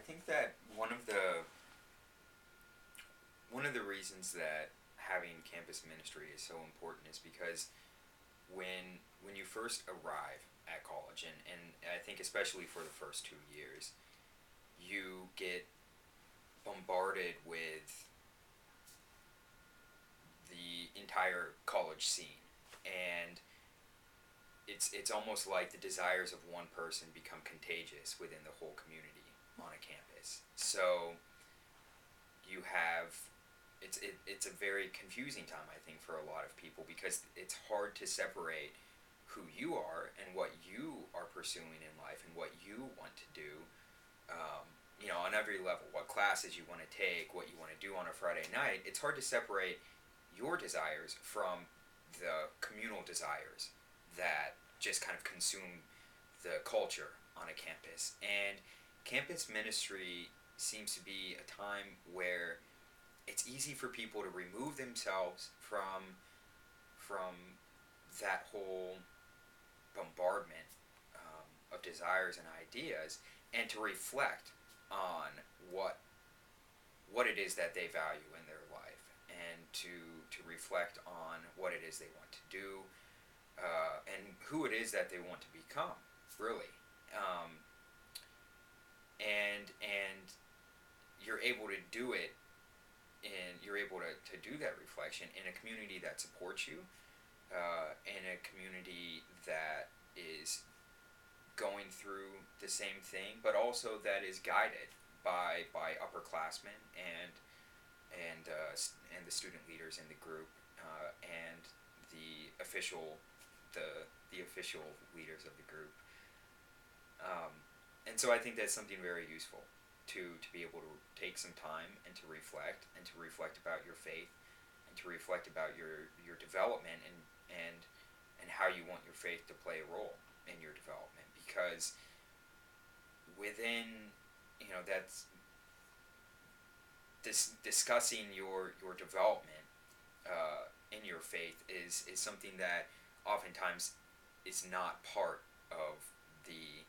think that one of the reasons that having campus ministry is so important is because when you first arrive at college, and I think especially for the first 2 years, you get bombarded with the entire college scene, and it's almost like the desires of one person become contagious within the whole community on a campus. So you have it's a very confusing time, I think, for a lot of people, because it's hard to separate who you are and what you are pursuing in life and what you want to do, on every level, what classes you want to take, what you want to do on a Friday night. It's hard to separate your desires from the communal desires that just kind of consume the culture on a campus. And campus ministry seems to be a time where it's easy for people to remove themselves from that whole bombardment of desires and ideas, and to reflect on what it is that they value in their life, and to reflect on what it is they want to do, and who it is that they want to become, really. Um, and you're able to do it, and you're able to do that reflection in a community that supports you, in a community that is going through the same thing, but also that is guided by upperclassmen and the student leaders in the group, and the official the official leaders of the group. Um, and so I think that's something very useful to be able to take some time and to reflect about your faith, and to reflect about your development, and how you want your faith to play a role in your development. Because within, that's discussing your development in your faith is something that oftentimes is not part of the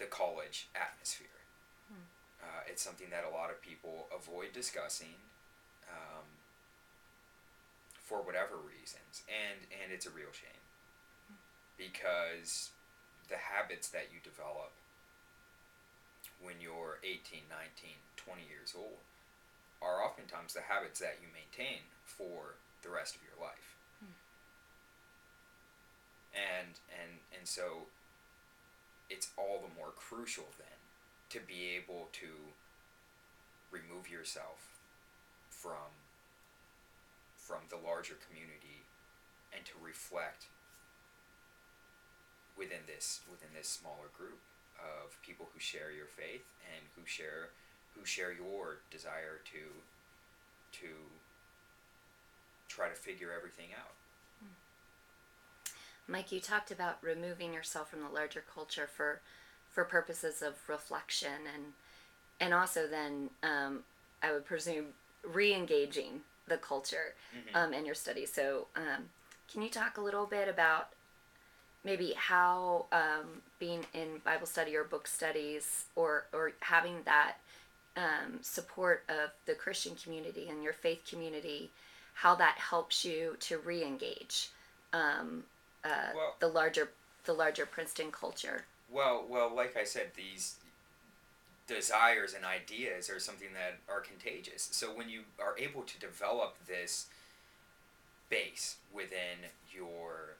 college atmosphere. Hmm. It's something that a lot of people avoid discussing, um, for whatever reasons, and it's a real shame, because the habits that you develop when you're 18, 19, 20 years old are oftentimes the habits that you maintain for the rest of your life. Hmm. And so it's all the more crucial then to be able to remove yourself from the larger community, and to reflect within this smaller group of people who share your faith, and who share your desire to try to figure everything out. Mike, you talked about removing yourself from the larger culture for purposes of reflection, and also then, I would presume, re-engaging the culture, Mm-hmm. in your studies. So, can you talk a little bit about maybe how, being in Bible study or book studies, or having that, support of the Christian community and your faith community, how that helps you to re-engage, um, Well, the larger Princeton culture? well, like I said, these desires and ideas are something that are contagious. So when you are able to develop this base within your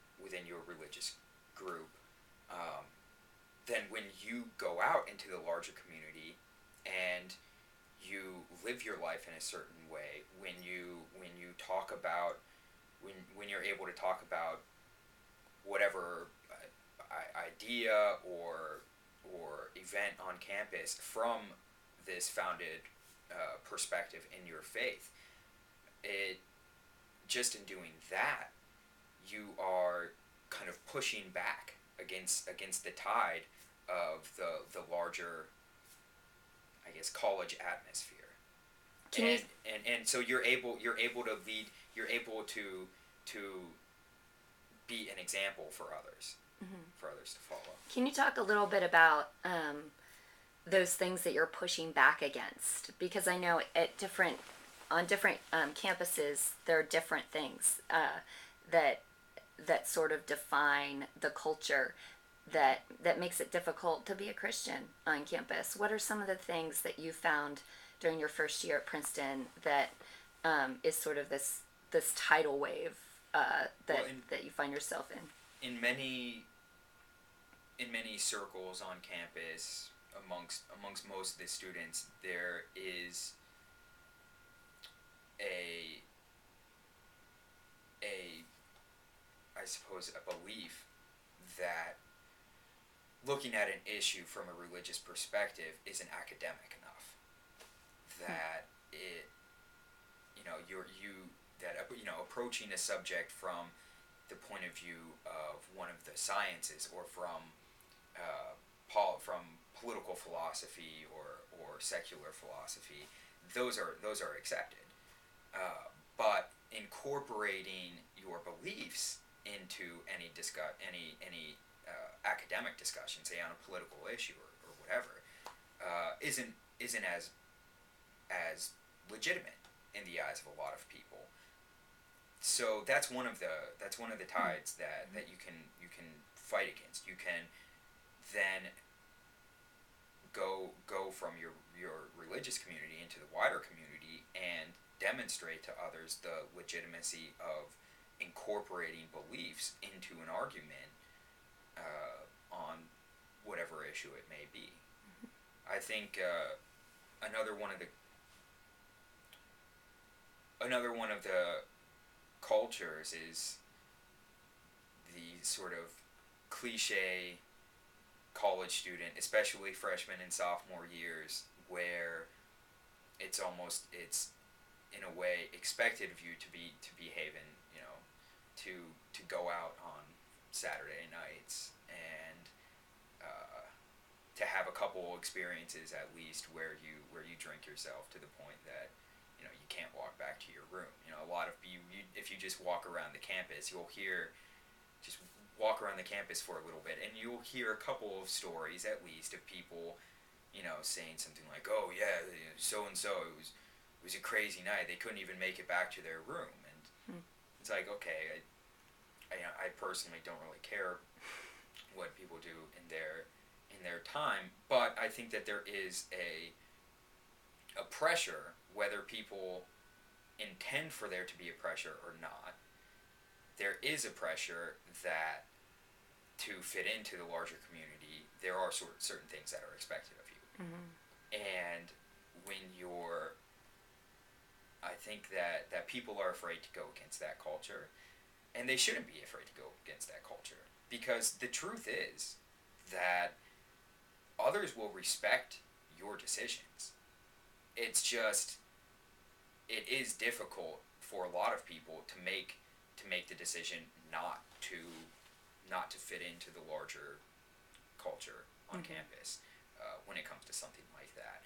religious group, um, then when you go out into the larger community, and you live your life in a certain way, when you talk about when you're able to talk about whatever idea or event on campus from this founded perspective in your faith, it just in doing that, you are kind of pushing back against the tide of the larger, I guess, college atmosphere. Can you And so you're able to lead, you're able to be an example for others, mhm. for others to follow. Can you talk a little bit about, those things that you're pushing back against, because I know at different on different campuses there are different things that that sort of define the culture that makes it difficult to be a Christian on campus. What are some of the things that you found during your first year at Princeton that is sort of this tidal wave that that you find yourself in? In many circles on campus, amongst most of the students, there is a a I suppose a belief that looking at an issue from a religious perspective isn't academic enough. That it you know you that approaching a subject from the point of view of one of the sciences, or from political philosophy, or secular philosophy, those are accepted. But incorporating your beliefs into any academic discussion, say on a political issue, or whatever, isn't as legitimate in the eyes of a lot of people. So that's one of the tides that you can fight against. You can then go from your religious community into the wider community and demonstrate to others the legitimacy of incorporating beliefs into an argument on whatever issue it may be. I think another one of the cultures is the sort of cliche college student, especially freshman and sophomore years, where it's in a way expected of you to behave, and to go out on Saturday nights, and to have a couple experiences at least where you drink yourself to the point that you can't walk back to your room. A lot of you if you just walk around the campus, just walk around the campus for a little bit, and you'll hear a couple of stories at least of people, saying something like, "Oh yeah, so and so, it was a crazy night. They couldn't even make it back to their room." And it's like, okay, I personally don't really care what people do in their time, but I think that there is a pressure, whether people intend for there to be a pressure or not. There is a pressure that to fit into the larger community, there are certain things that are expected of you. And when I think that people are afraid to go against that culture, and they shouldn't be afraid to go against that culture, because the truth is that others will respect your decisions. It's just, it is difficult for a lot of people to make the decision not to fit into the larger culture on campus when it comes to something like that.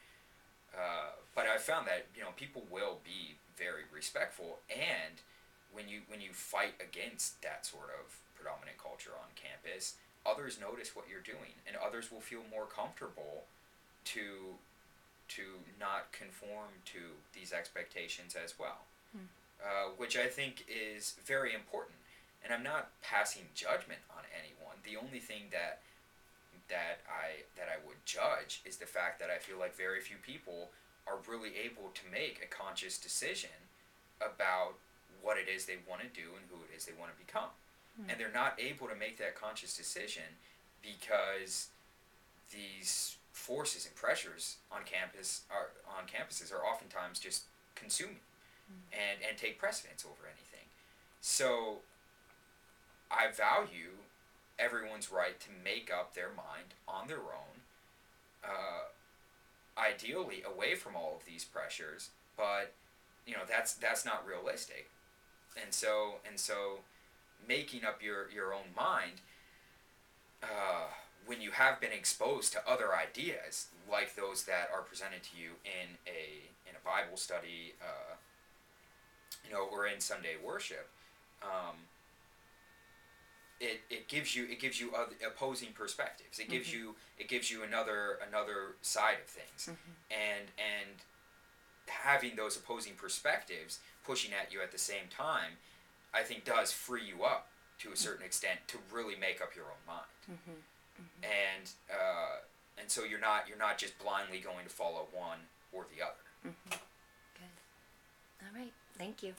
But I've found that people will be very respectful, and when you fight against that sort of predominant culture on campus, others notice what you're doing, and others will feel more comfortable to not conform to these expectations as well, which I think is very important. And I'm not passing judgment on anyone. The only thing that I would judge is the fact that I feel like very few people are really able to make a conscious decision about what it is they want to do and who it is they want to become. And they're not able to make that conscious decision because these forces and pressures on campuses are oftentimes just consuming and take precedence over anything. So I value everyone's right to make up their mind on their own, ideally away from all of these pressures, but that's not realistic. And so making up your own mind, when you have been exposed to other ideas like those that are presented to you in a Bible study, or in Sunday worship, it gives you other opposing perspectives. It gives you another side of things, and having those opposing perspectives pushing at you at the same time, I think does free you up to a certain extent to really make up your own mind. And so you're not just blindly going to follow one or the other. Good. All right. Thank you.